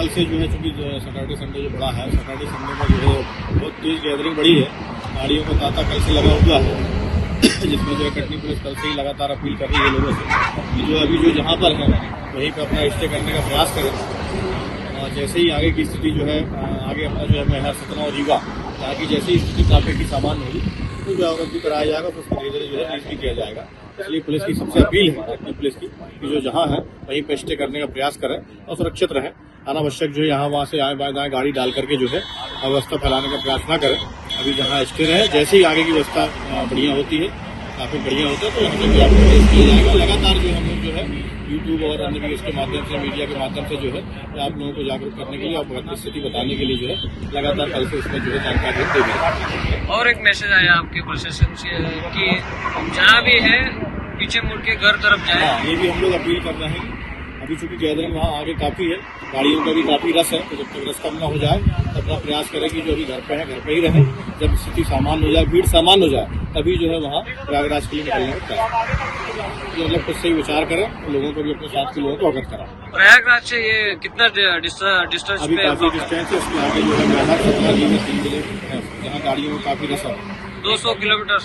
कल से जो है चूँकि सैटरडे संडे जो बड़ा है, सैटरडे संडे में जो है बहुत तेज गैदरिंग बढ़ी है, गाड़ियों का तांता कल से लगा हुआ है, जिसमें जो है कटनी पुलिस कल से ही लगातार अपील कर रही है लोगों से कि जो अभी जो जहाँ पर है वहीं पर अपना स्टे करने का प्रयास करें। और जैसे ही आगे की स्थिति जो है आगे अपना जो है मेहर सतना और रीवा, ताकि जैसी स्थिति काफी की सामान्य होगी तो जो अवरुद्ध कराया जाएगा, फिर उसको धीरे धीरे जो है रिलीज भी किया जाएगा। इसलिए पुलिस की सबसे अपील है कटनी पुलिस की कि जो जहाँ है वहीं पर स्टे करने का प्रयास करें और सुरक्षित रहें। अनावश्यक जो है यहाँ वहाँ से आए बाएं दाएं गाड़ी डाल करके जो है अव्यवस्था फैलाने का प्रयास न करें। अभी जहाँ स्टे रहे, जैसे ही आगे की व्यवस्था बढ़िया होती है, काफी बढ़िया होता है, तो यहाँ से भी आपको टेस्ट किया जाएगा। लगातार जो हम लोग जो है यूट्यूब और अन्य भी इसके माध्यम से, मीडिया के माध्यम से जो है आप लोगों को जागरूक करने के लिए और अपनी स्थिति बताने के लिए जो है लगातार कल से इसमें जो है जानकारी दे रहे। और एक मैसेज आया आपके प्रशासन से कि जहाँ भी है पीछे मुड़ के घर तरफ जाए। हाँ, ये भी हम लोग अपील कर रहे हैं। अभी चूंकि गैदरिंग वहाँ आगे काफी है, गाड़ियों का भी काफी रस है, तो जब तक रस कम न हो जाए तब अपना प्रयास करें कि जो अभी घर पे है घर पे ही रहे। जब स्थिति सामान्य हो जाए, भीड़ सामान्य हो जाए, तभी जो है वहाँ प्रयागराज के लिए निकलने का प्रयास मतलब खुद से ही विचार करें, लोगों को भी अपने साथ के लोगों को अवगत कराएं। प्रयागराज से ये कितना डिस्टेंस अभी पे? काफी डिस्टेंस है, उसके आगे जो है मेहर सतना रीवा 3 जिले हैं जहाँ गाड़ियों में काफी रस है। 200 किलोमीटर।